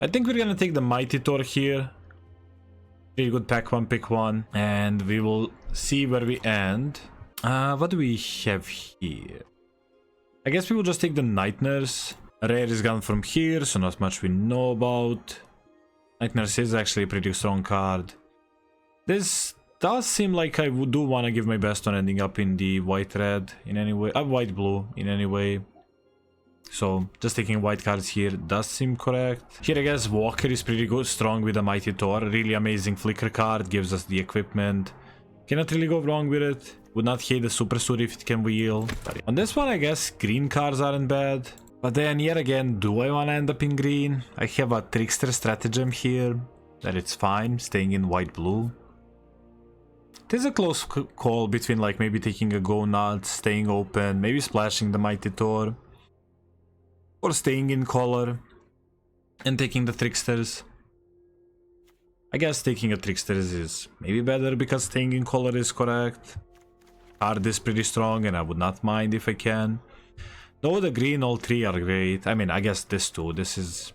I think we're gonna take the Mighty Thor here. Pretty good pack one, pick one. And we will see where we end. What do we have here? I guess we will just take the Night Nurse. Rare is gone from here, so not much we know about. Night Nurse is actually a pretty strong card. This does seem like I do want to give my best on ending up in the white-red in any way. White-blue in any way. So just taking white cards here does seem correct. Here I guess Walker is pretty good, strong with the Mighty Thor. Really amazing flicker card, gives us the equipment. Cannot really go wrong with it. Would not hate the super suit if it can wheel. But on this one I guess green cards aren't bad. But then yet again, do I want to end up in green? I have a Trickster Stratagem here. That it's fine, staying in white-blue. It is a close call between like maybe taking a Go Nuts, staying open, maybe splashing the Mighty Thor. Or staying in color and taking the Tricksters. I guess taking a Tricksters is maybe better because staying in color is correct. Card is pretty strong and I would not mind if I can. Though the green, all three are great. I mean, I guess this too. This is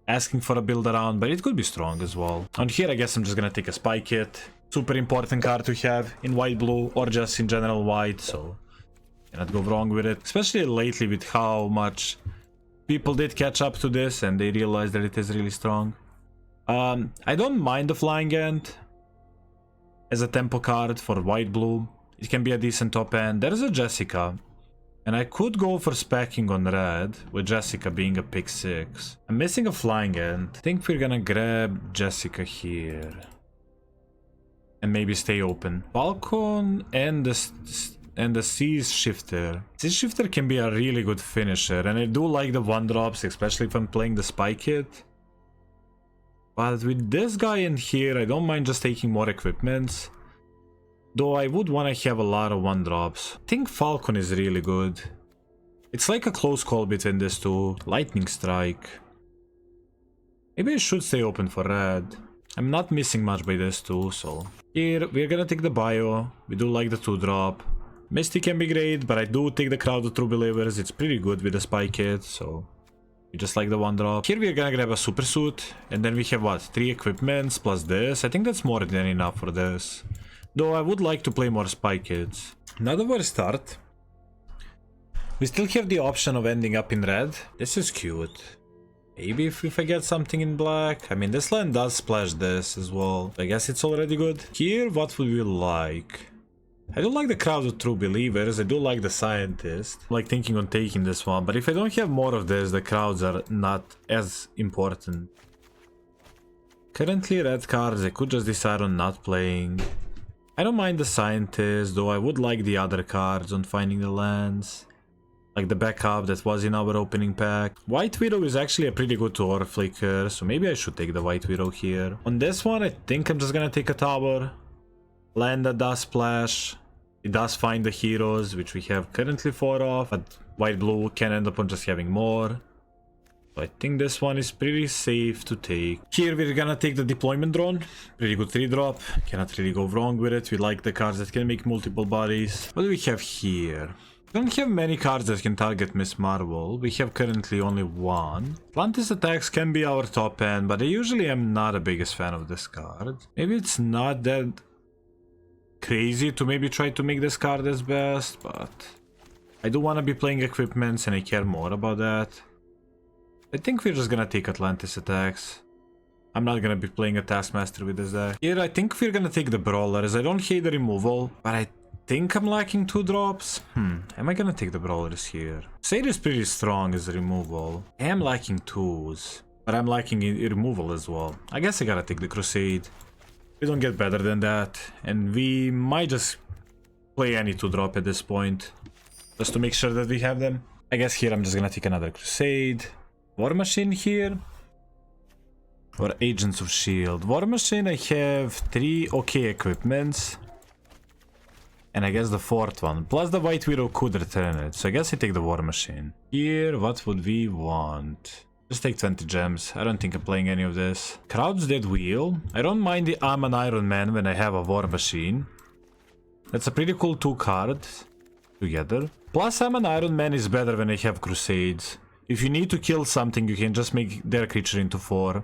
asking for a build around, but it could be strong as well. On here, I guess I'm just gonna take a Spy Kit. Super important card to have in white-blue or just in general white, so cannot go wrong with it. Especially lately with how much people did catch up to this and they realized that it is really strong. I don't mind the Flying Ant as a tempo card for white-blue. It can be a decent top end. There's a Jessica. And I could go for specking on red, with Jessica being a pick 6. I'm missing a Flying Ant. I think we're gonna grab Jessica here. And maybe stay open. Falcon and the Seas Shifter. Seas Shifter can be a really good finisher, and I do like the 1-drops, especially if I'm playing the Spy Kit. But with this guy in here, I don't mind just taking more equipments. Though I would want to have a lot of 1-drops. I think Falcon is really good. It's like a close call between these two. Lightning Strike. Maybe I should stay open for red. I'm not missing much by this too, so... Here, we're gonna take the Bio. We do like the 2-drop. Misty can be great, but I do take the Crowd of True Believers. It's pretty good with the Spy Kit, so... We just like the 1-drop. Here we're gonna grab a Super Suit. And then we have what? 3 equipments plus this. I think that's more than enough for this. Though I would like to play more Spy Kits. Not a worst start. We still have the option of ending up in red. This is cute. Maybe if I get something in black. I mean, this land does splash this as well. I guess it's already good. Here, what would we like? I do like the Crowd of True Believers. I do like the Scientist. I'm like thinking on taking this one. But if I don't have more of this, the crowds are not as important. Currently red cards, I could just decide on not playing. I don't mind the Scientist, though I would like the other cards on finding the lands. Like the backup that was in our opening pack. White Widow is actually a pretty good Aura Flicker, so maybe I should take the White Widow here. On this one, I think I'm just gonna take a tower. Land that does splash. It does find the heroes, which we have currently 4 of, but white-blue can end up on just having more. So I think this one is pretty safe to take. Here we're gonna take the Deployment Drone. Pretty good 3-drop. Cannot really go wrong with it. We like the cards that can make multiple bodies. What do we have here? We don't have many cards that can target Miss Marvel. We have currently only 1. Atlantis Attacks can be our top end, but I usually am not the biggest fan of this card. Maybe it's not that crazy to maybe try to make this card as best, but I do want to be playing equipments and I care more about that. I think we're just gonna take Atlantis Attacks. I'm not gonna be playing a Taskmaster with this deck. Here I think we're gonna take the Brawlers. I don't hate the removal, but I think I'm lacking 2-drops. Am I gonna take the Brawlers here? Sade is pretty strong as a removal. I am lacking 2s, but I'm lacking removal as well. I guess I gotta take the Crusade. We don't get better than that, and we might just play any 2-drop at this point, just to make sure that we have them. I guess here I'm just gonna take another Crusade. War Machine here. Or Agents of S.H.I.E.L.D. War Machine, I have 3 okay equipments. And I guess the 4th one. Plus the White Widow could return it. So I guess I take the War Machine. Here, what would we want? Just take 20 gems. I don't think I'm playing any of this. Crowd's Dead Wheel. I don't mind the I'm an Iron Man when I have a War Machine. That's a pretty cool 2 cards together. Plus I'm an Iron Man is better when I have Crusades. If you need to kill something, you can just make their creature into 4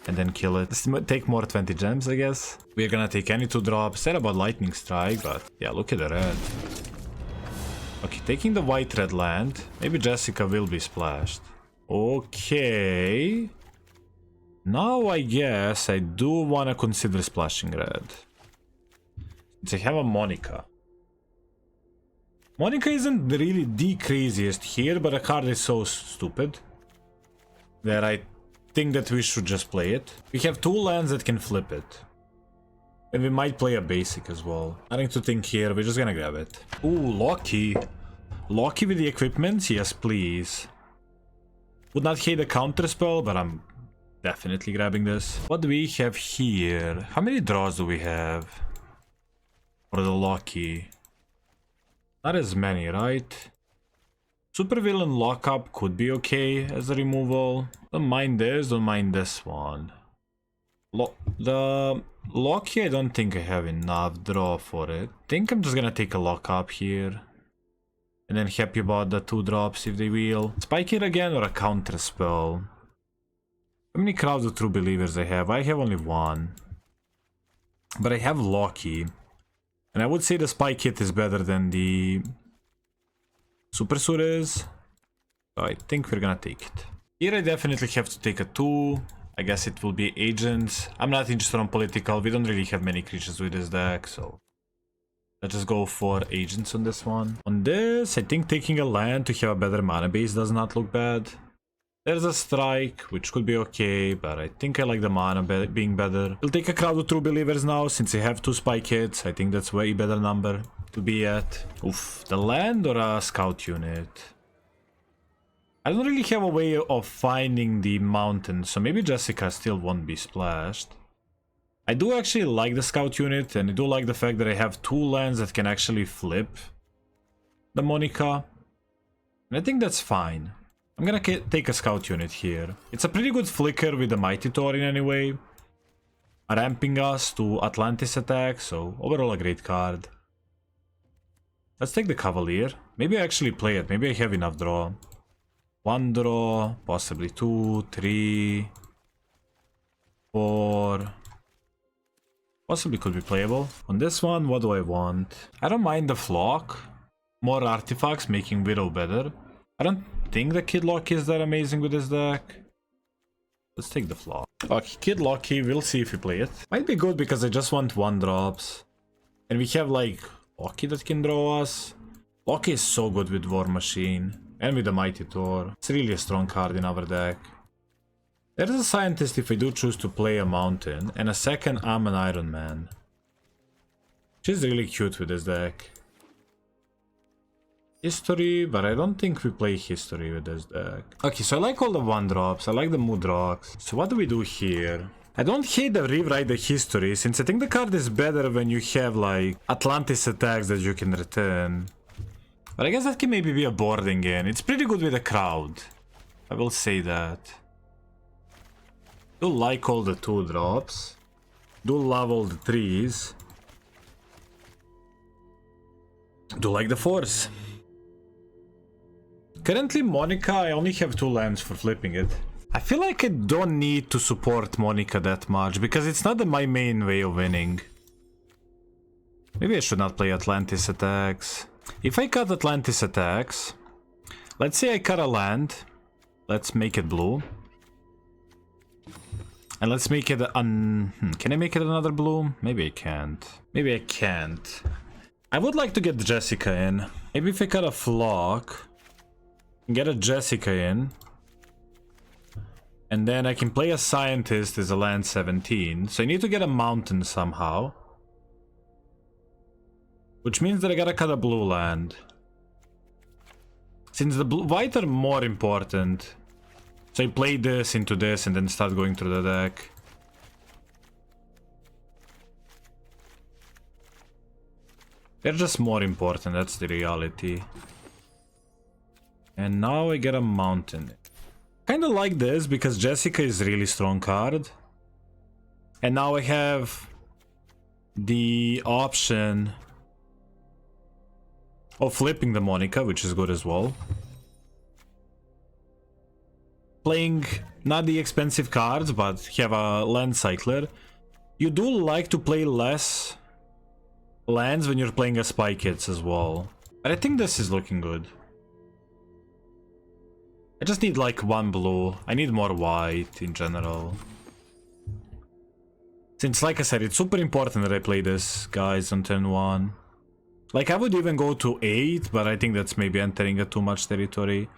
and then kill it. Take more 20 gems, I guess. We're gonna take any 2 drops. Said about Lightning Strike, but yeah, look at the red. Okay, taking the white-red land. Maybe Jessica will be splashed. Okay. Now I guess I do want to consider splashing red. Since I have a Monica. Monica isn't really the craziest here, but the card is so stupid that I think that we should just play it. We have 2 lands that can flip it. And we might play a basic as well. Nothing to think here, we're just gonna grab it. Ooh, Loki. Loki with the equipment? Yes, please. Would not hate a counter spell, but I'm definitely grabbing this. What do we have here? How many draws do we have? For the Loki? Not as many, right? Supervillain Lockup could be okay as a removal. Don't mind this, don't mind this one. The Loki, I don't think I have enough draw for it. I think I'm just gonna take a Lockup here. And then happy about the 2 drops if they will. Spike it again or a counter spell? How many Crowds of True Believers I have? I have only 1. But I have Loki. And I would say the Spike Hit is better than the Super Suit is. So I think we're gonna take it. Here I definitely have to take a 2. I guess it will be Agents. I'm not interested on Political. We don't really have many creatures with this deck, so let's just go for Agents on this one. On this, I think taking a land to have a better mana base does not look bad. There's a Strike, which could be okay, but I think I like the mana being better. We'll take a Crowd of True Believers now, since I have 2 Spike Hits. I think that's way better number to be at. Oof, the land or a Scout Unit? I don't really have a way of finding the mountain, so maybe Jessica still won't be splashed. I do actually like the Scout Unit, and I do like the fact that I have 2 lands that can actually flip the Monica. And I think that's fine. I'm gonna take a Scout Unit here. It's a pretty good flicker with the Mighty Tauren anyway. Ramping us to Atlantis attack, so overall a great card. Let's take the Cavalier. Maybe I actually play it, maybe I have enough draw. 1 draw, possibly 2, 3, 4... Possibly could be playable. On this one, what do I want? I don't mind the Flock. More artifacts, making Widow better. I don't think the Kid Loki is that amazing with this deck. Let's take the Flock. Okay, Kid Loki, we'll see if we play it. Might be good because I just want 1 drops. And we have like Loki that can draw us. Loki is so good with War Machine. And with the Mighty Thor. It's really a strong card in our deck. There's a Scientist if I do choose to play a Mountain, and a second I'm an Iron Man. She's really cute with this deck. History, but I don't think we play History with this deck. Okay, so I like all the 1 drops, I like the Mood Rocks. So what do we do here? I don't hate the Rewrite the History, since I think the card is better when you have like Atlantis attacks that you can return. But I guess that can maybe be a boarding in. It's pretty good with a Crowd. I will say that. Do like all the 2 drops. Do love all the 3s. Do like the 4s. Currently Monica, I only have 2 lands for flipping it. I feel like I don't need to support Monica that much, because it's not my main way of winning. Maybe I should not play Atlantis attacks. If I cut Atlantis attacks, let's say I cut a land. Let's make it blue. And let's make it can I make it another blue? Maybe I can't. Maybe I can't. I would like to get Jessica in. Maybe if I cut a Flock, get a Jessica in. And then I can play a Scientist as a land 17. So I need to get a Mountain somehow. Which means that I gotta cut a blue land. Since the white are more important. So I play this into this and then start going through the deck. They're just more important, that's the reality. And now I get a Mountain. Kinda like this because Jessica is a really strong card. And now I have the option of flipping the Monica, which is good as well. playing not the expensive cards, but have a land cycler, you do like to play less lands when you're playing a Spy Kids as well. But I think this is looking good. I just need like one blue. I need more white in general. Since, like I said, it's super important that I play this, guys, on turn 1. Like, I would even go to 8, but I think that's maybe entering a too much territory.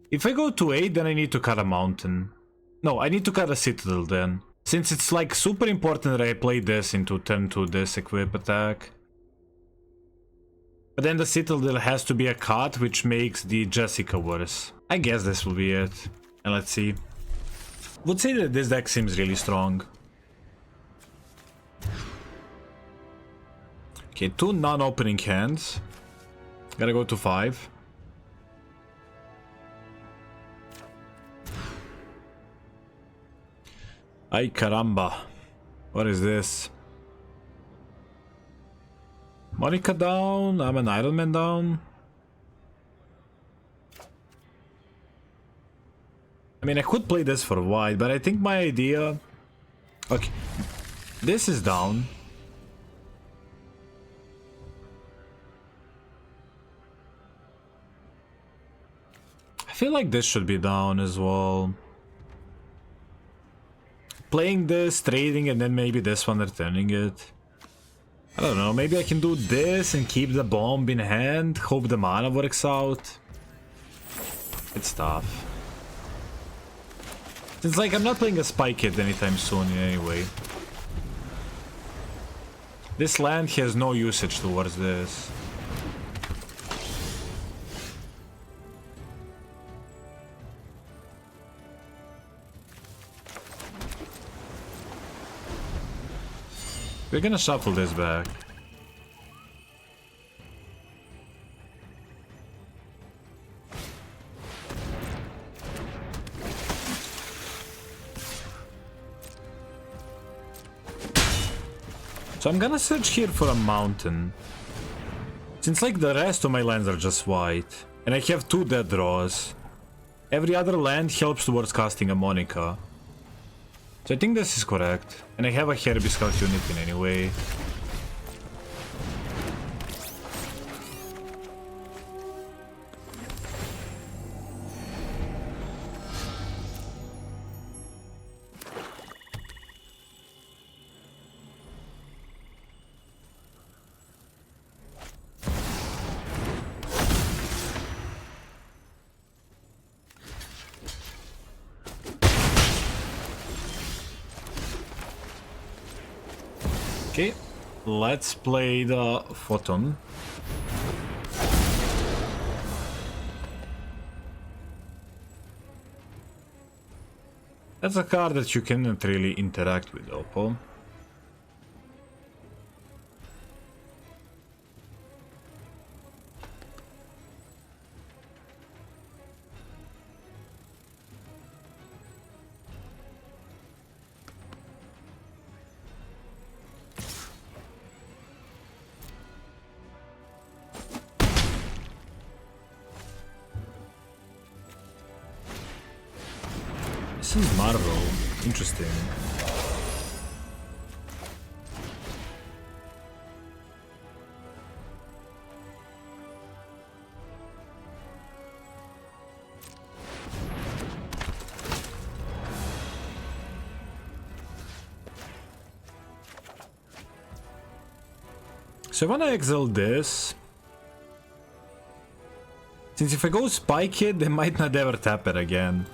If I go to 8, then I need to cut a mountain. No, I need to cut a citadel then. Since it's like super important that I play this into turn 2, this equip attack. But then the citadel has to be a cut, which makes the Jessica worse. I guess this will be it. And let's see. Would say that this deck seems really strong. Okay, 2 non-opening hands. Gotta go to 5. Ay caramba. What is this? Monica down. I'm an Iron Man down. I mean, I could play this for white, but I think my idea... Okay. This is down. I feel like this should be down as well. Playing this, trading, and then maybe this one returning it. I don't know, maybe I can do this and keep the bomb in hand, hope the mana works out. It's tough. It's like I'm not playing a Spy Kid anytime soon in any way. This land has no usage towards this. We're gonna shuffle this back. So I'm gonna search here for a mountain. Since like the rest of my lands are just white, and I have 2 dead draws. Every other land helps towards casting a Monica. So I think this is correct. And I have a Herbiscal unit in any way. Okay, let's play the Photon. That's a card that you cannot really interact with, Oppo. This is Marvel. Interesting. So I wanna exile this. Since if I go Spy Kid, they might not ever tap it again.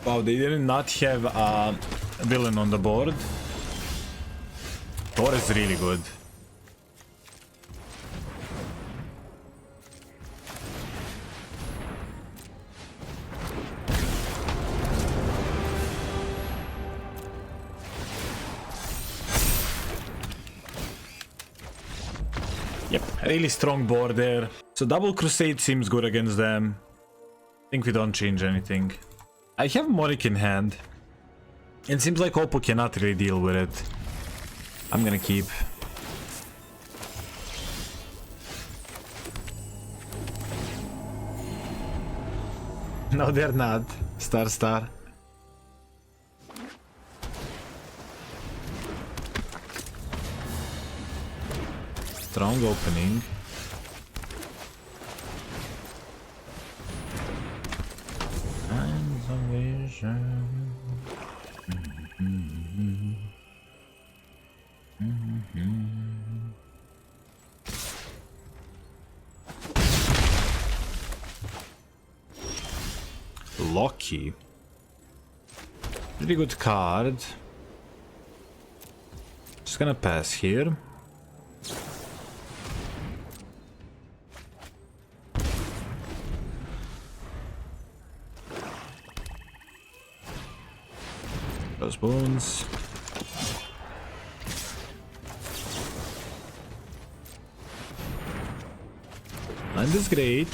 Wow, they did not have a villain on the board. Thor is really good. Yep, really strong board there. So double crusade seems good against them. I think we don't change anything. I have Monic in hand. It seems like Oppo cannot really deal with it. I'm gonna keep. No, they're not. Star. Strong opening. And the vision. Lucky. Pretty good card. Just gonna pass here. Those bones. Land is great.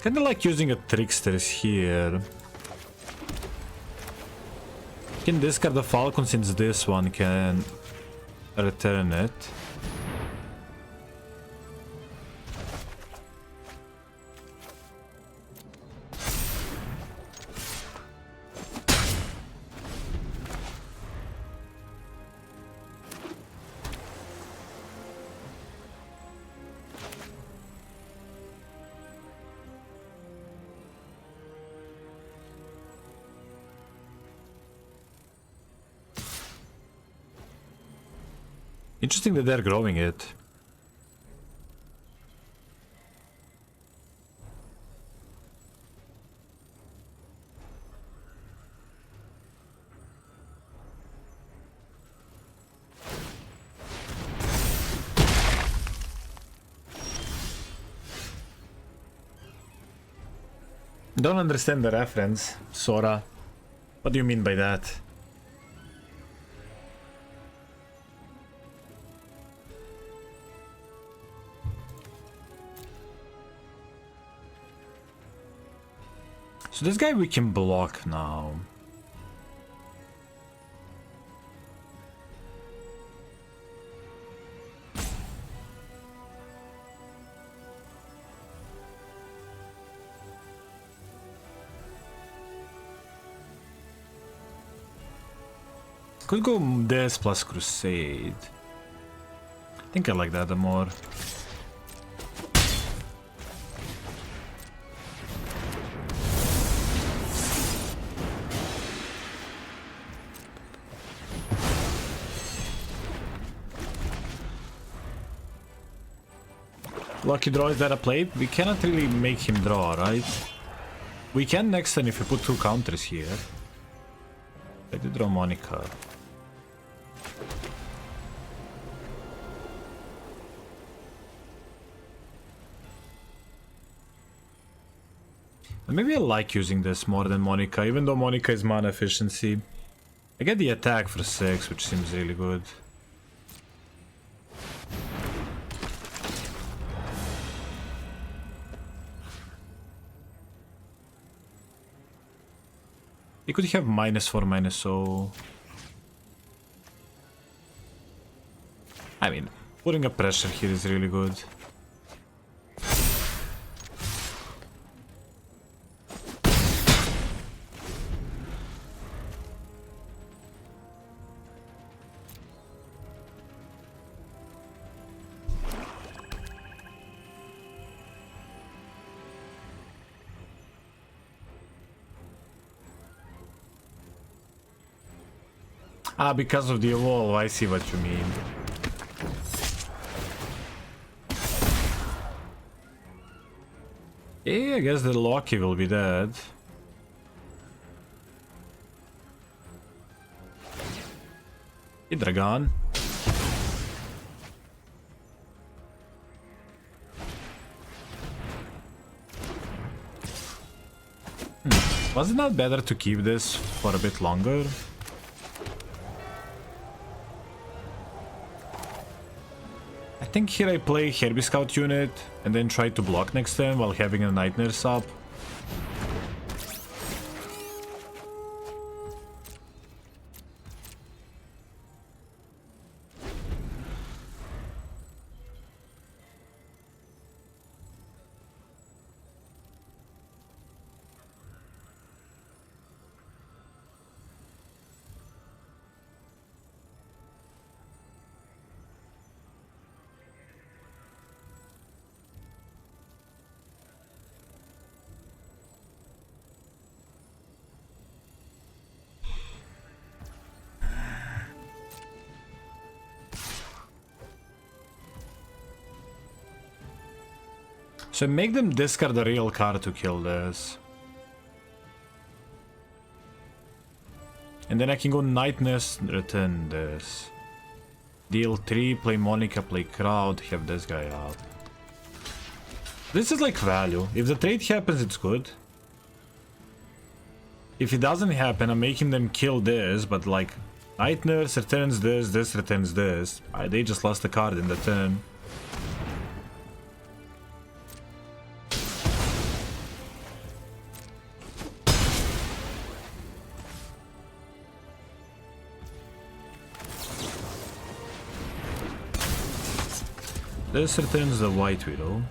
Kinda like using a tricksters here. You can discard the Falcon since this one can return it. Interesting that they're growing it. Don't understand the reference, Sora. What do you mean by that? So this guy we can block now. Could go this plus Crusade. I think I like that the more. Lucky draw, is that a play? We cannot really make him draw, right? We can next turn if we put two counters here. I did draw Monica. And maybe I like using this more than Monica, even though Monica is mana efficiency. I get the attack for 6, which seems really good. He could have -4, -0. I mean, putting a pressure here is really good. Ah, because of the evolve, I see what you mean. Yeah, I guess the Loki will be dead. Hey, Dragon. Was it not better to keep this for a bit longer? I think here I play Herbie Scout unit and then try to block next turn while having a Night Nurse up. So make them discard a real card to kill this. And then I can go Night Nurse, return this. Deal 3, play Monica, play Crowd, have this guy up. This is like value. If the trade happens, it's good. If it doesn't happen, I'm making them kill this, but like Night Nurse returns this, this returns this. They just lost a card in the turn. This returns the White Widow.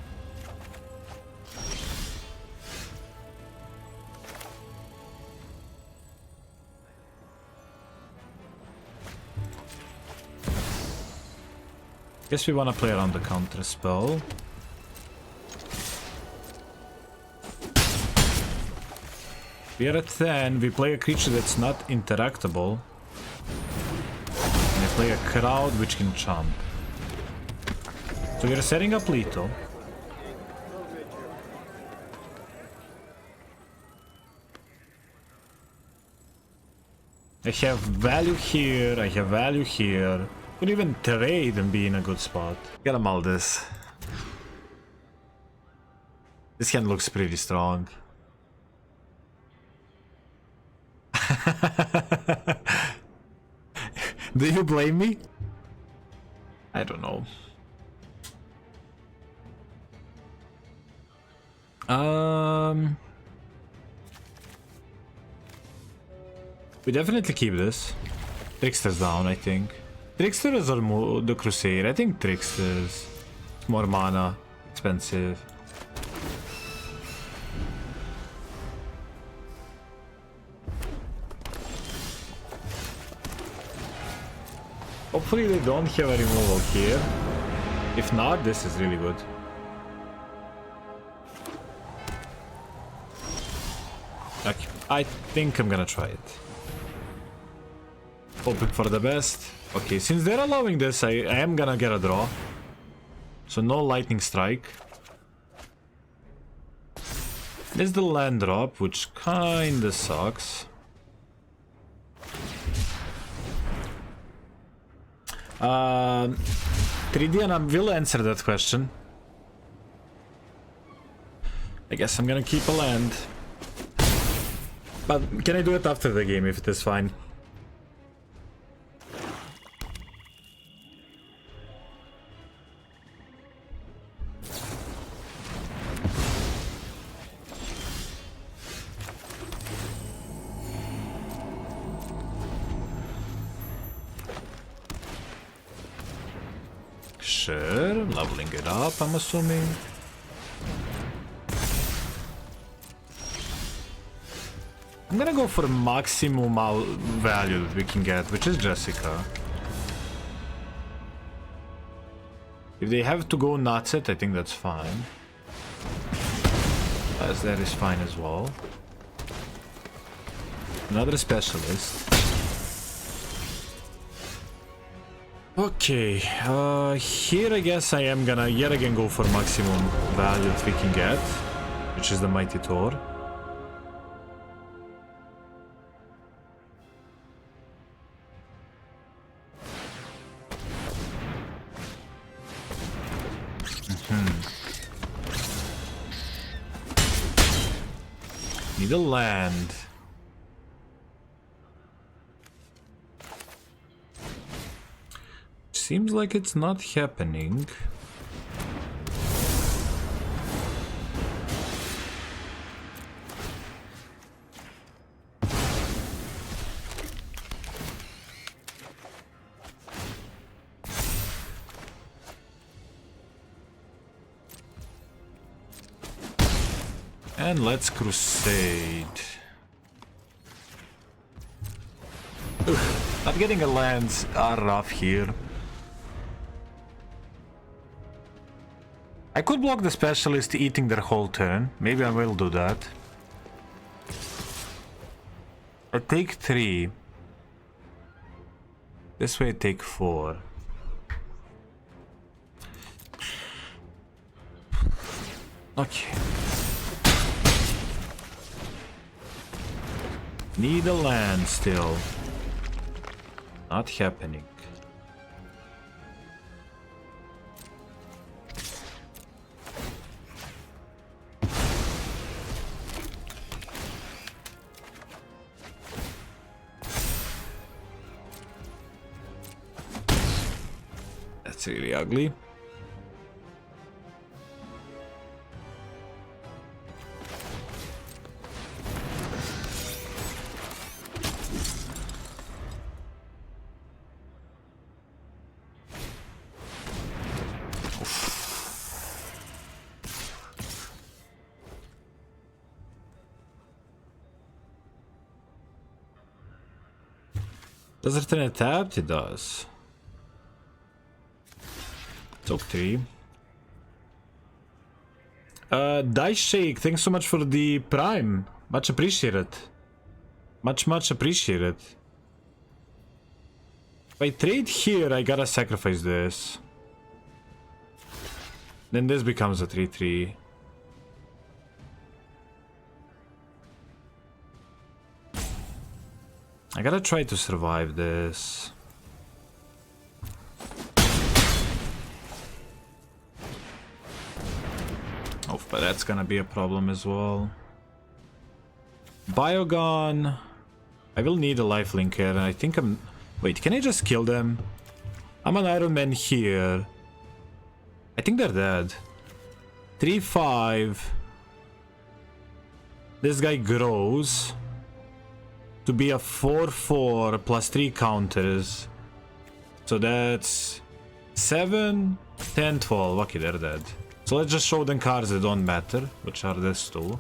Guess we wanna play around the counter spell. We are at 10, we play a creature that's not interactable. And we play a Crowd which can chomp. So we're setting up lethal. I have value here, I have value here. Could even trade and be in a good spot. Gotta mull this. This hand looks pretty strong. Do you blame me? I don't know. We definitely keep this. Trickster's down, I think. Tricksters or more the Crusade? I think Tricksters. More mana, expensive. Hopefully they don't have a removal here. If not, this is really good. Okay, I think I'm gonna try it. Hoping for the best. Okay, since they're allowing this, I am gonna get a draw. So no lightning strike. There's the land drop, which kinda sucks. Tridiana will answer that question. I guess I'm gonna keep a land. But can I do it after the game if it is fine? Sure, leveling it up, I'm assuming. I'm gonna go for maximum value that we can get, which is Jessica. If they have to go nuts it, I think that's fine. As that is fine as well. Another specialist. Okay, here I guess I am gonna yet again go for maximum value that we can get, which is the Mighty Thor. Need a land. Seems like it's not happening. And let's crusade. Ugh, not getting a lands are rough here. I could block the specialist eating their whole turn. Maybe I will do that. I take 3. This way I take 4. Okay. Need a land still. Not happening. That's really ugly. Does it return a tapped? It does. Top 3. Dice Shake, thanks so much for the Prime. Much appreciated. Much appreciated. If I trade here, I gotta sacrifice this. Then this becomes a 3-3. I gotta try to survive this. Oh, but that's gonna be a problem as well. Biogon. I will need a lifelink here, and I think I'm... Wait, can I just kill them? I'm an Iron Man here. I think they're dead. 3-5. This guy grows to be a 4-4 plus 3 counters. So that's 7, 10, 12. Okay, they're dead. So let's just show them cards that don't matter, which are this two.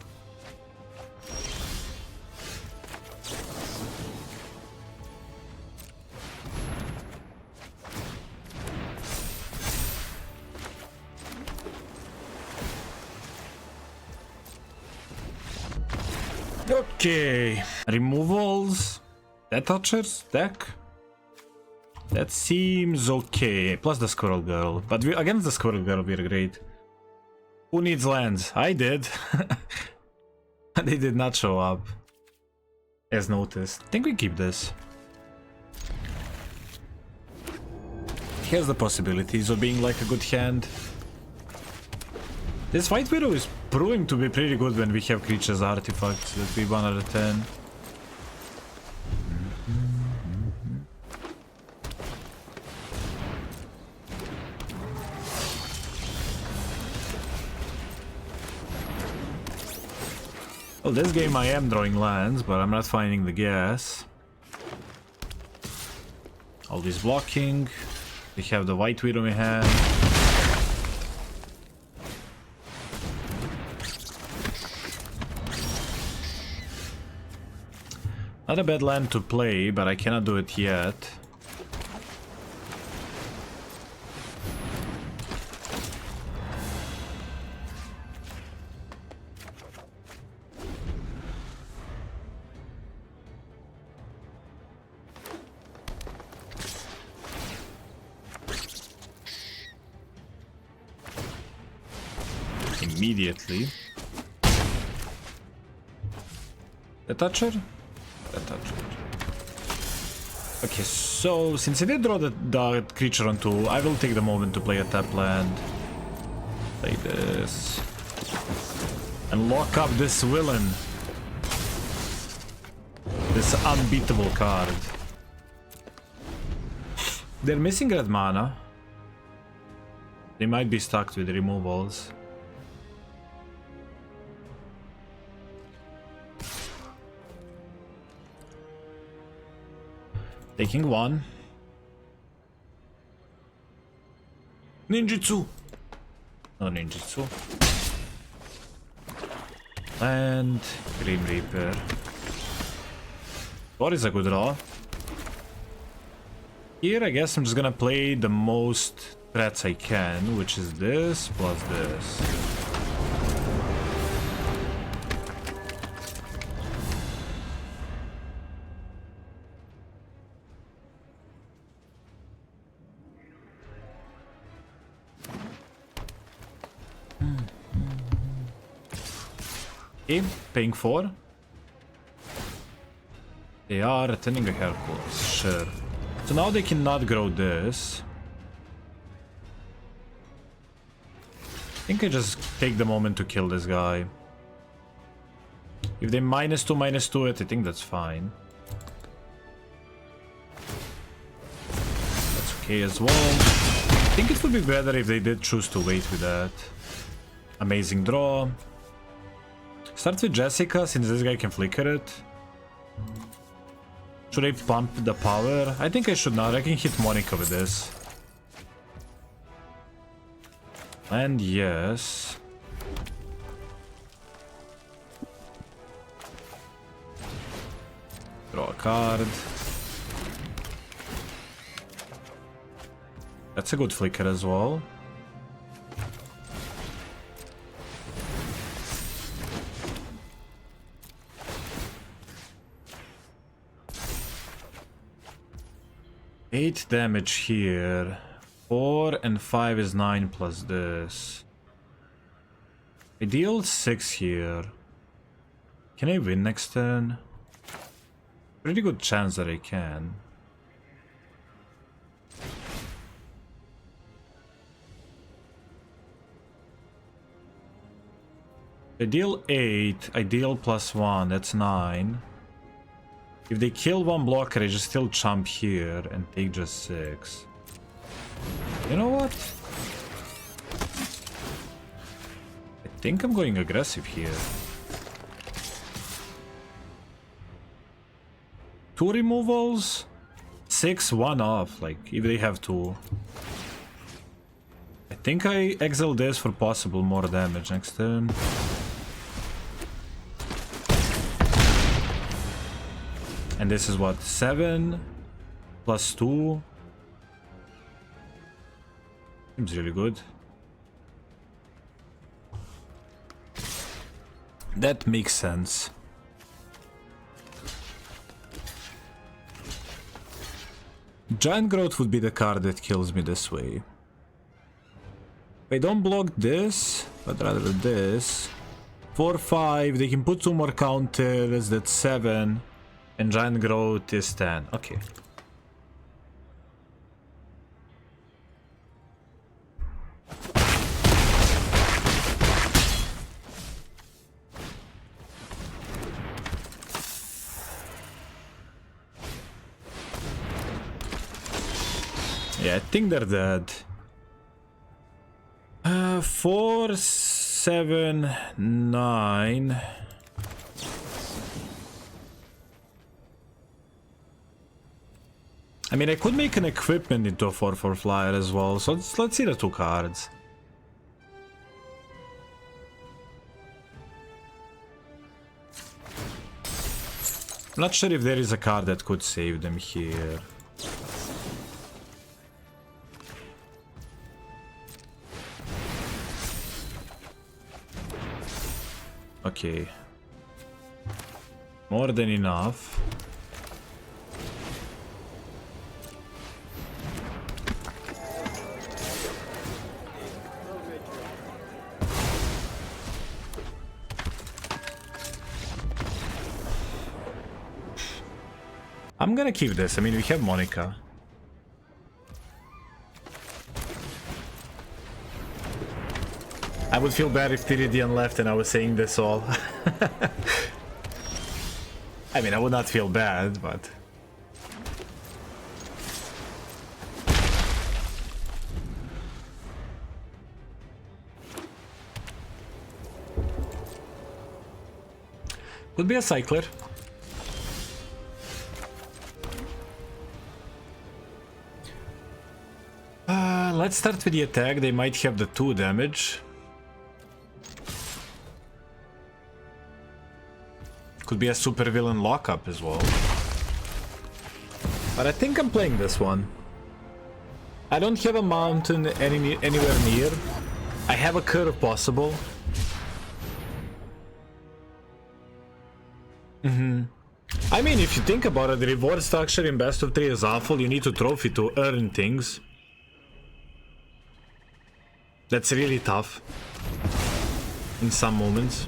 Okay, removals, death touchers, deck. That seems okay. Plus the Squirrel Girl, but against the Squirrel Girl we're great. Who needs lands? I did. They did not show up, as noticed. I think we keep this. Here's the possibilities of being like a good hand. This White Widow is proving to be pretty good when we have creatures artifacts that we want to return. Well, this game I am drawing lands, but I'm not finding the gas. Always blocking. We have the White Widow in hand. Not a bad land to play, but I cannot do it yet. Immediately. The toucher? The toucher. Okay, so since I did draw the creature on 2, I will take the moment to play a tap land. Like this. And lock up this villain. this unbeatable card. They're missing red mana. They might be stuck with removals. Taking one. Ninjutsu! No ninjutsu. And Grim Reaper. What is a good draw? Here I guess I'm just gonna play the most threats I can, which is this plus this. Okay, paying 4. They are attending a hair course, sure. So now they cannot grow this. I think I just take the moment to kill this guy. If they -2/-2 it, I think that's fine. That's okay as well. I think it would be better if they did choose to wait with that. Amazing draw. Start with Jessica, since this guy can flicker it. Should I pump the power? I think I should not. I can hit Monica with this. And yes. Draw a card. That's a good flicker as well. Eight damage here. 4 and 5 is 9 plus this. I deal 6 here. Can I win next turn? Pretty good chance that I can. I deal 8, I deal +1, that's 9. If they kill one blocker, I just still jump here and take just 6. You know what? I think I'm going aggressive here. 2 removals? 6, 1 off, like, if they have 2. I think I exile this for possible more damage next turn. And this is what, 7 plus 2? Seems really good. That makes sense. Giant Growth would be the card that kills me this way. If I don't block this, but rather this. 4, 5, they can put 2 more counters, that's 7. And Giant Growth is 10. Okay. Yeah, I think they're dead. 4, 7, 9. I mean, I could make an equipment into a 4/4 flyer as well, so let's see the 2 cards. I'm not sure if there is a card that could save them here. Okay. More than enough. I'm gonna keep this. I mean, we have Monica. I would feel bad if Tyridian left and I was saying this all. I mean, I would not feel bad, but... Could be a cycler. Let's start with the attack. They might have the 2 damage. Could be a super villain lockup as well. But I think I'm playing this one. I don't have a mountain anywhere near. I have a curve possible. I mean, if you think about it, the reward structure in best of 3 is awful. You need to trophy to earn things. That's really tough. In some moments.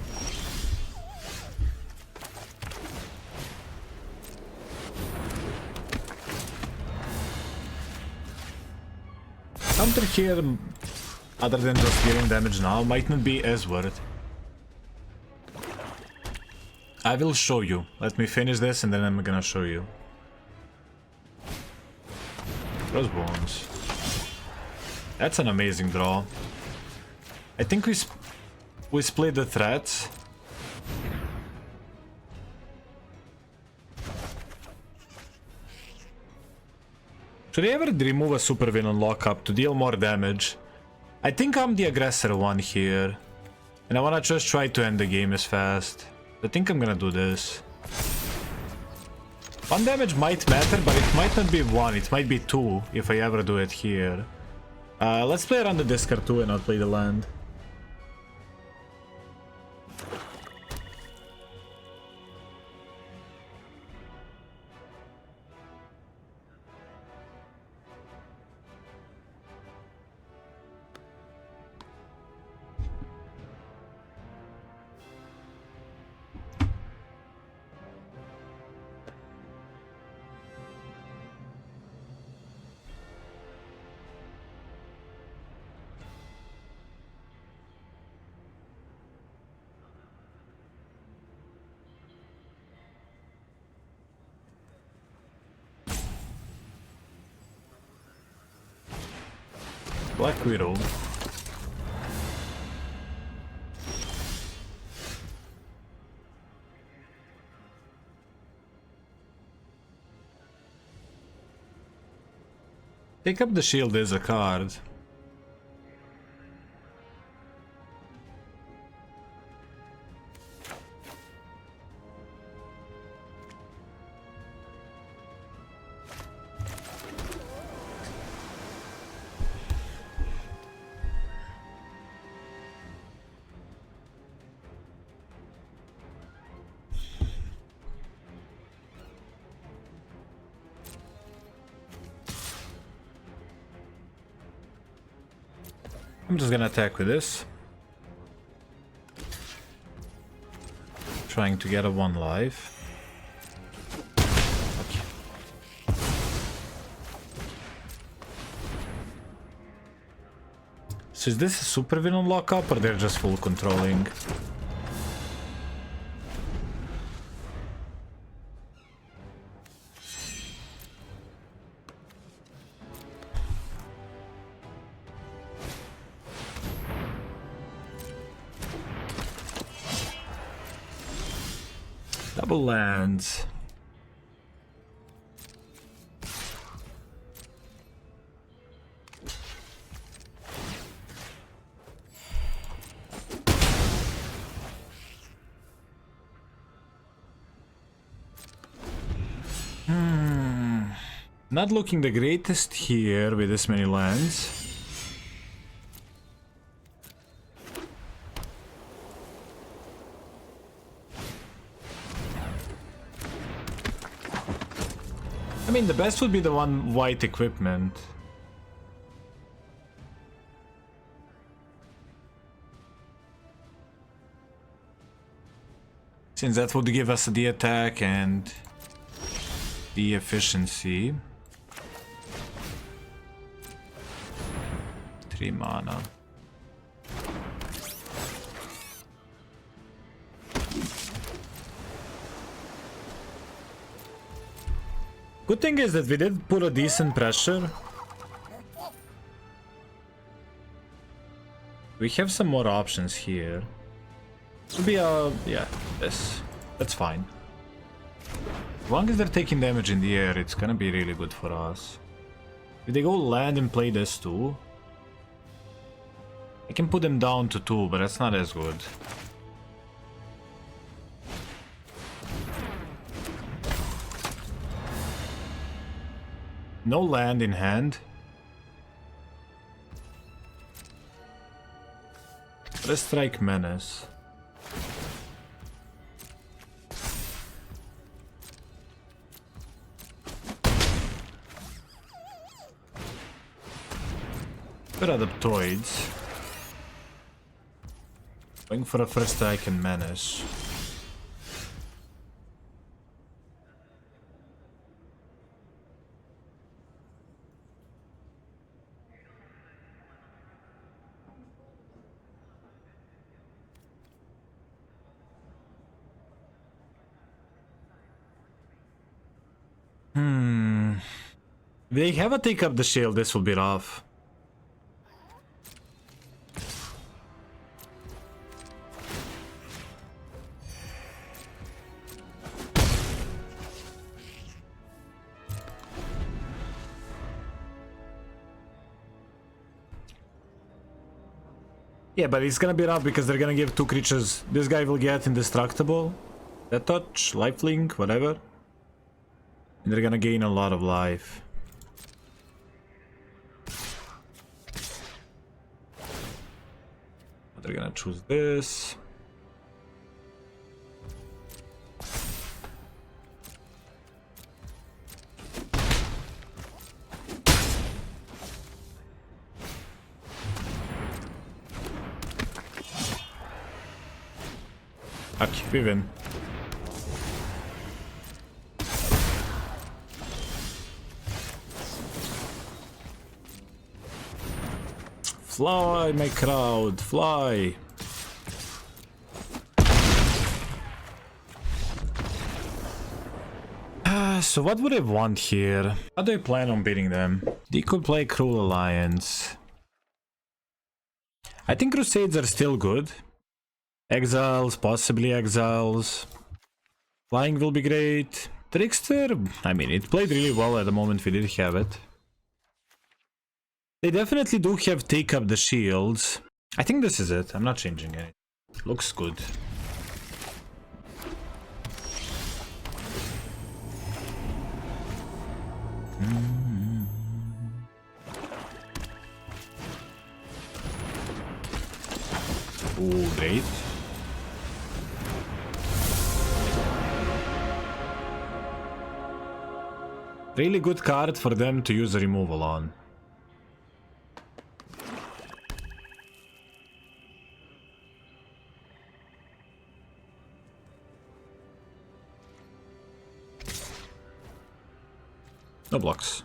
Counter here, other than just dealing damage now, might not be as worth. I will show you. Let me finish this and then I'm gonna show you. Crossbones. That's an amazing draw. I think we split the threats. Should I ever remove a super villain lockup to deal more damage? I think I'm the aggressor one here. And I wanna just try to end the game as fast. I think I'm gonna do this. 1 damage might matter, but it might not be 1, it might be 2 if I ever do it here. Let's play around the discard too and not play the land. Black Widow. Take up the shield as a card. I'm just gonna attack with this. Trying to get a 1 life. Okay. So is this a super villain lockup or they're just full controlling? Double lands. Not looking the greatest here with this many lands. I mean, the best would be the 1 white equipment. Since that would give us the attack and the efficiency. 3 mana. Good thing is that we did put a decent pressure. We have some more options here. It'll be yeah, this. That's fine. As long as they're taking damage in the air, it's gonna be really good for us. If they go land and play this too, I can put them down to 2, but that's not as good. No land in hand. Let's strike Menace. Good Adaptoids. Going for a first strike and Menace. If they have a take up the shield, this will be rough. Yeah, but it's gonna be rough because they're gonna give 2 creatures. This guy will get indestructible. Death Touch, Lifelink, whatever. And they're gonna gain a lot of life. They're gonna choose this. Okay, we win. Fly, my crowd, fly! So what would I want here? How do I plan on beating them? They could play Cruel Alliance. I think Crusades are still good. Exiles, possibly Exiles. Flying will be great. Trickster, I mean, it played really well at the moment we did have it. They definitely do have take up the shields. I think this is it. I'm not changing it. Looks good. Ooh, great. Really good card for them to use a removal on. No blocks.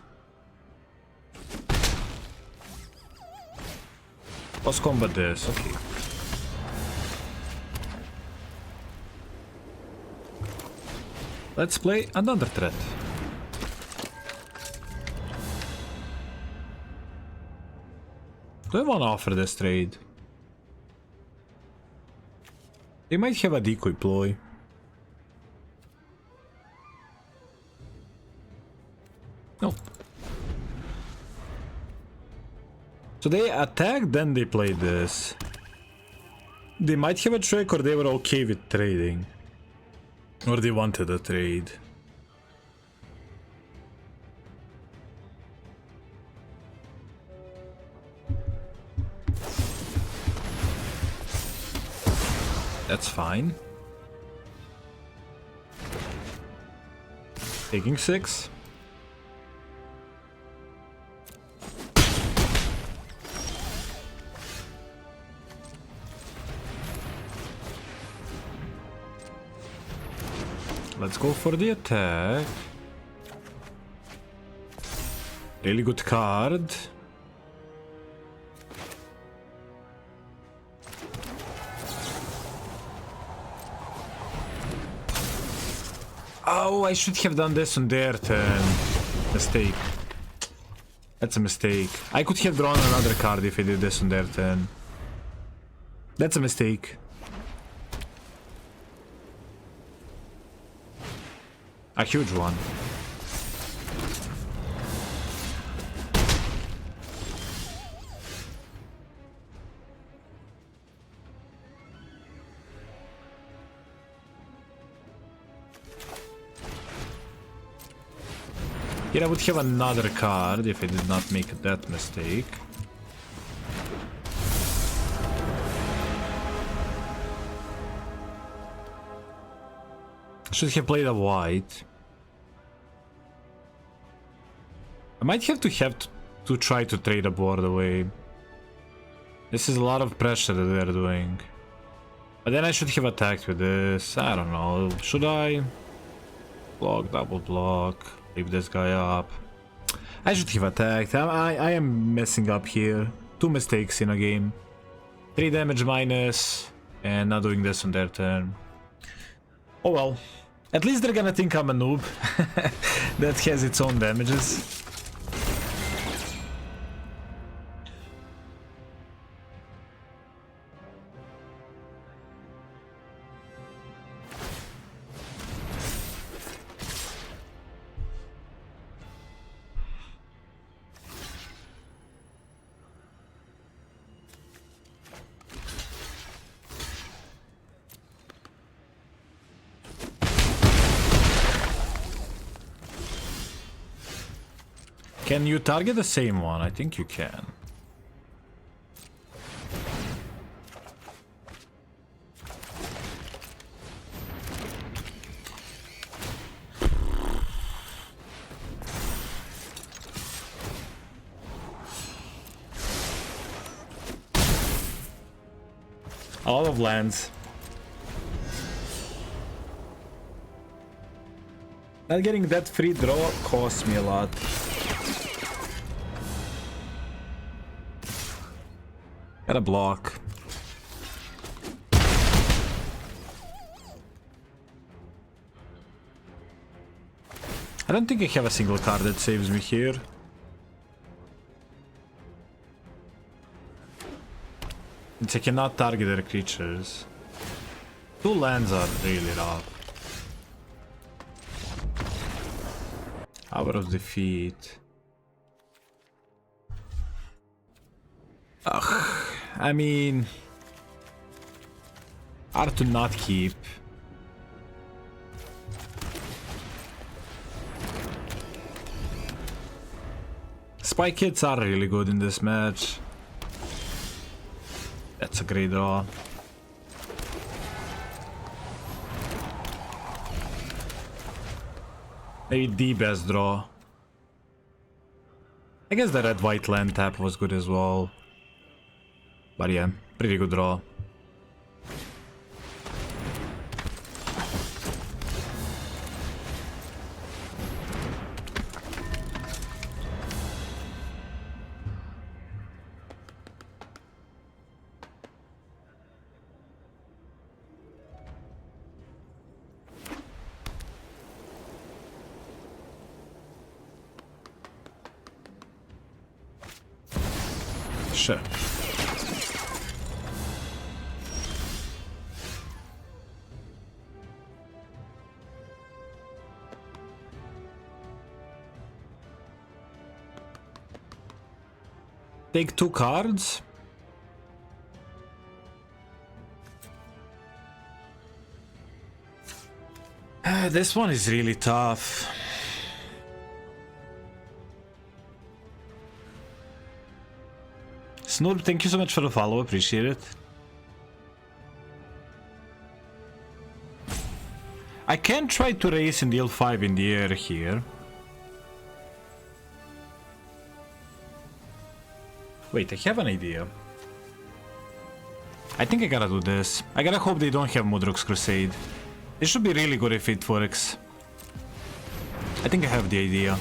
Let's combat this, okay. Let's play another threat. Do I want to offer this trade? They might have a decoy ploy. Nope. So they attacked, then they played this. They might have a trick, or they were okay with trading. Or they wanted a trade. That's fine. Taking 6. Let's go for the attack. Really good card. Oh, I should have done this on their turn. Mistake. That's a mistake. I could have drawn another card if I did this on their turn. That's a mistake. A huge one. Here I would have another card if I did not make that mistake. Should have played a white. I might have to try to trade a board away. This is a lot of pressure that they're doing. But then I should have attacked with this. I don't know. Should I? Block, double block. Leave this guy up. I should have attacked. I am messing up here. 2 mistakes in a game. 3 damage minus. And not doing this on their turn. Oh well. At least they're gonna think I'm a noob. That has its own damages. Can you target the same one? I think you can. A lot of lands. Not getting that free draw costs me a lot. Gotta block. I don't think I have a single card that saves me here. Since I cannot target their creatures. 2 lands are really rough. Hour of Defeat. Ugh. I mean, hard to not keep. Spy Kids are really good in this match. That's a great draw. Maybe the best draw. I guess the red-white land tap was good as well. But yeah, pretty good draw. Sure. Take 2 cards. This one is really tough. Snoop, thank you so much for the follow, appreciate it. I can try to race and deal 5 in the air here. Wait, I have an idea. I think I gotta do this. I gotta hope they don't have Mudruk's Crusade. This should be really good if it works. I think I have the idea.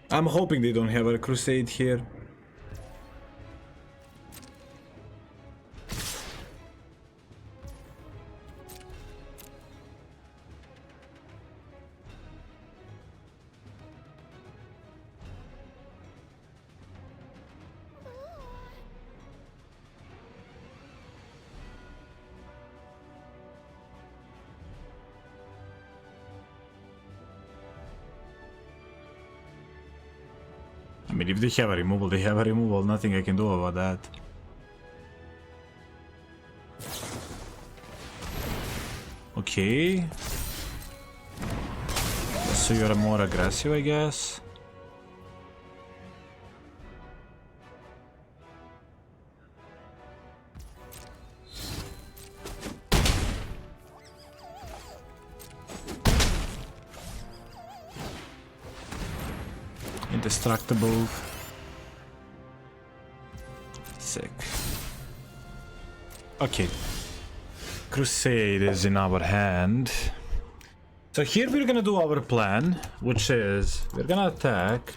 I'm hoping they don't have a crusade here. I mean, if they have a removal, they have a removal. Nothing I can do about that. Okay. So you're more aggressive, I guess. Indestructible. Sick. Okay. Crusade is in our hand. So here we're gonna do our plan, which is we're gonna attack.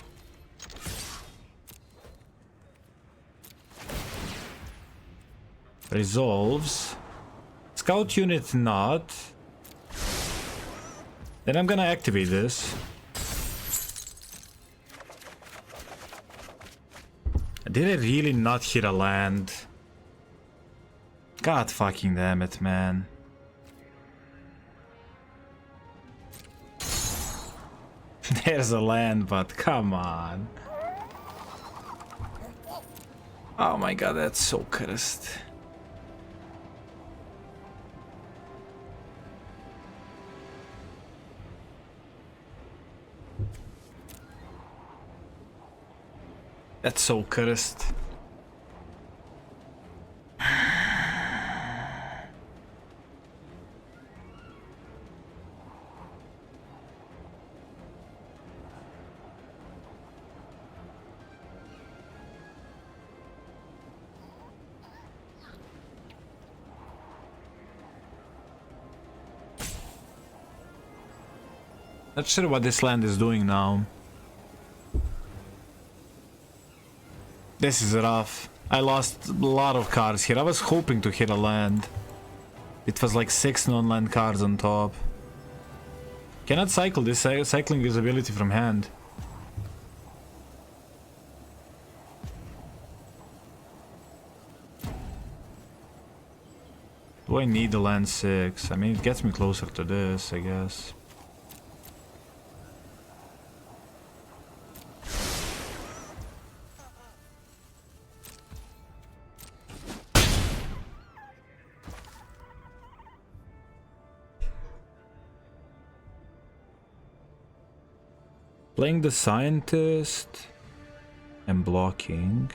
Resolves. Scout unit not. Then I'm gonna activate this. Did I really not hit a land? God fucking damn it, man. There's a land, but come on. Oh my god, that's so cursed. That's so cursed. Not sure what this land is doing now. This is rough. I lost a lot of cards here. I was hoping to hit a land. It was like 6 non-land cards on top. Cannot cycle this, cycling is ability from hand. Do I need the land 6? I mean, it gets me closer to this, I guess. Playing the scientist and blocking.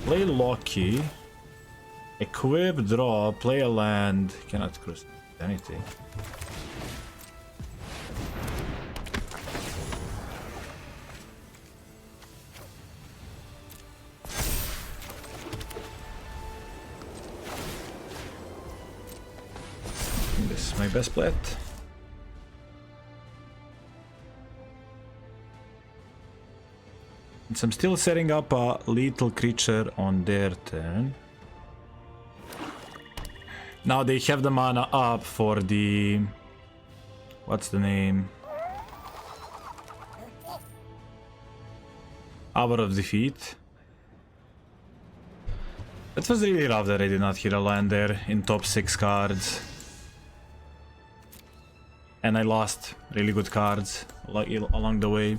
Play Loki. Equip, draw, play a land. Cannot cross anything. This is my best bet. So I'm still setting up a lethal creature on their turn. Now they have the mana up for the... What's the name? Hour of Defeat. It was really rough that I did not hit a land there in top 6 cards. And I lost really good cards along the way.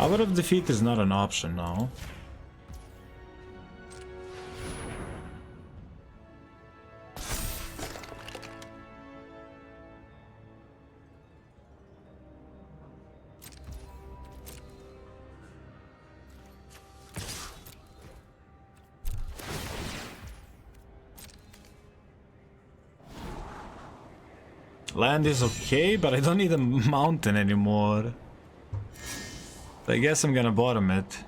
Hour of Defeat is not an option now. Land is okay, but I don't need a mountain anymore. So I guess I'm gonna bottom it.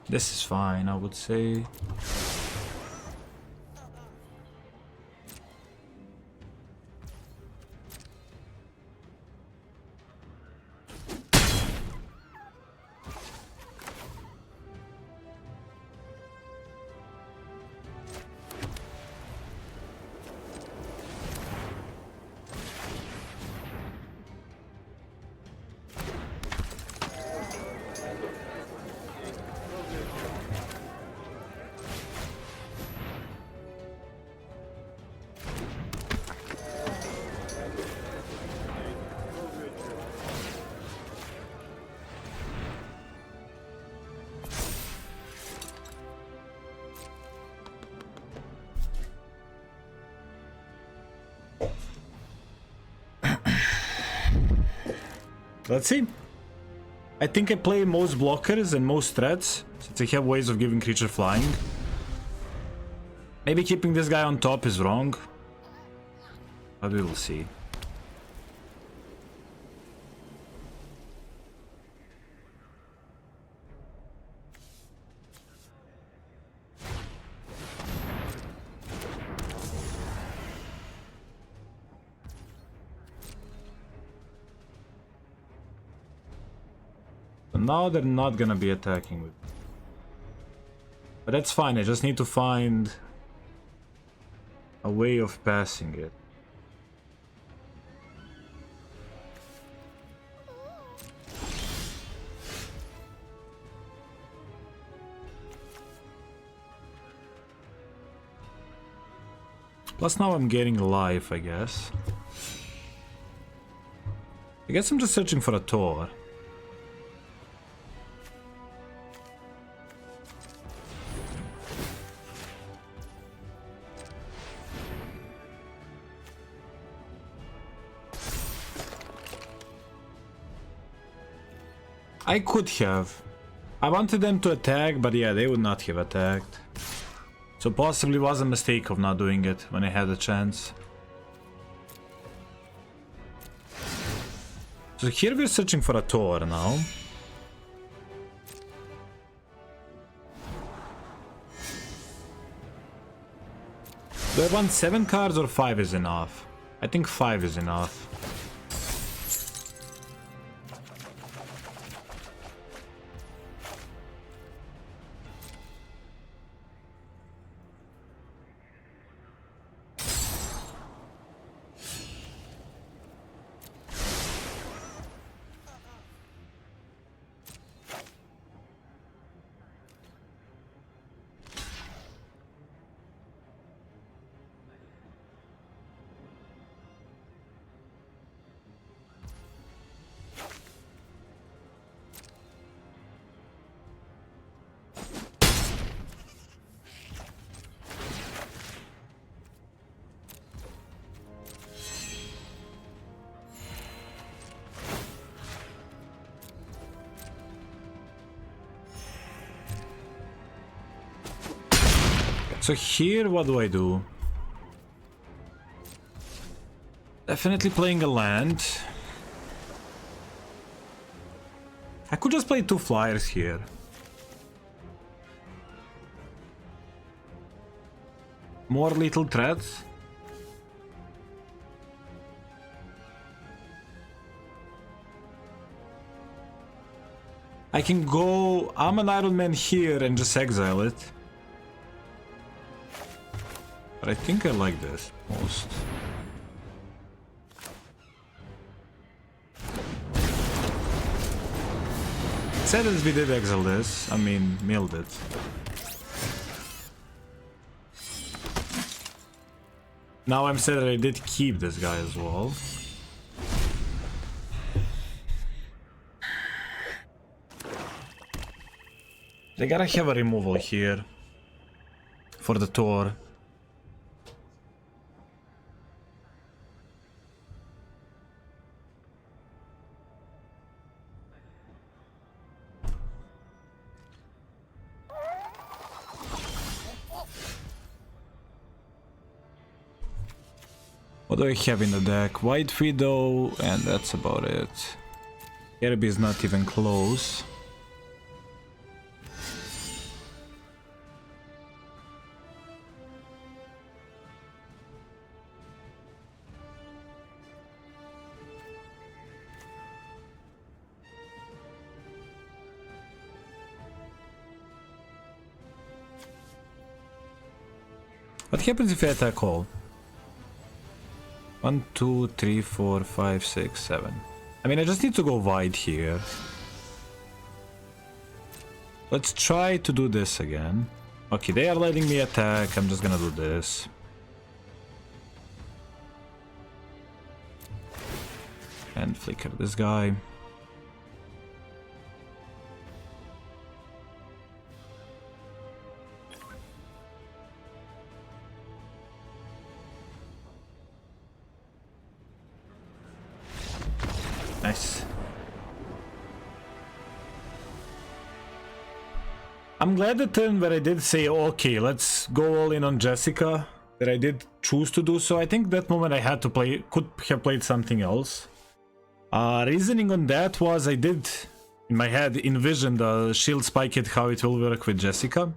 This is fine, I would say. Let's see. I think I play most blockers and most threats, since I have ways of giving creature flying. Maybe keeping this guy on top is wrong, but we will see. Now they're not gonna be attacking with me. But that's fine, I just need to find a way of passing it. Plus now I'm getting life, I guess. I guess I'm just searching for a Tor. I could have. I wanted them to attack, but yeah, they would not have attacked. So possibly was a mistake of not doing it when I had a chance. So here we're searching for a Tor now. Do I want 7 cards or 5 is enough? I think 5 is enough. So here, what do I do? Definitely playing a land. I could just play 2 flyers here. More little threats. I can go, I'm an Iron Man here and just exile it. But I think I like this most. sad as we did exile this. I mean, milled it. Now I'm sad that I did keep this guy as well. They gotta have a removal here for the Tor. What do I have in the deck? White Widow, and that's about it. Kirby is not even close. What happens if I attack all? 1, 2, 3, 4, 5, 6, 7. I mean, I just need to go wide here. Let's try to do this again. Okay, they are letting me attack. I'm just gonna do this. And flicker this guy. Nice. I'm glad the turn where I did say, okay, let's go all in on Jessica, that I did choose to do so. I think that moment I had to play, could have played something else. Reasoning on that was I did, in my head, envision the shield spike hit, how it will work with Jessica.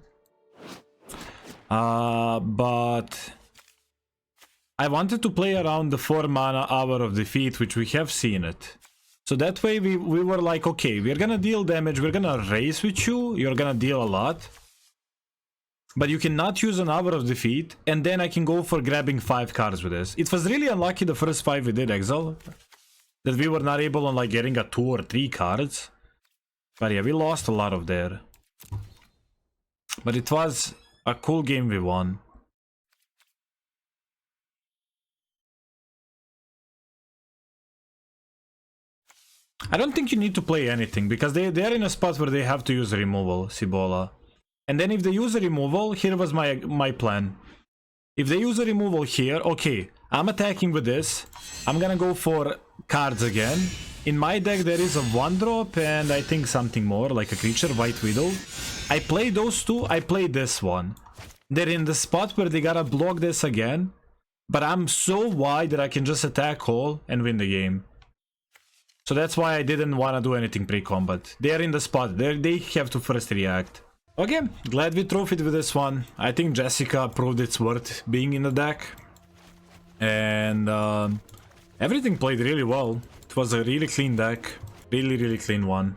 But I wanted to play around the 4 mana Hour of Defeat, which we have seen it. So that way we were like, okay, we're gonna deal damage, we're gonna race with you, you're gonna deal a lot. But you cannot use an Hour of Defeat, and then I can go for grabbing 5 cards with this. It was really unlucky the first 5 we did exile, that we were not able on like getting a 2 or 3 cards. But yeah, we lost a lot of there. But it was a cool game we won. I don't think you need to play anything, because they are in a spot where they have to use removal, Cibola. And then if they use a removal, here was my plan. If they use a removal here, okay, I'm attacking with this. I'm gonna go for cards again. In my deck there is a 1-drop and I think something more, like a creature, White Widow. I play those two, I play this one. They're in the spot where they gotta block this again. But I'm so wide that I can just attack all and win the game. So that's why I didn't want to do anything pre-combat. They are in the spot. They have to first react. Okay, glad we trophied with this one. I think Jessica proved its worth being in the deck. And everything played really well. It was a really clean deck. Really, really clean one.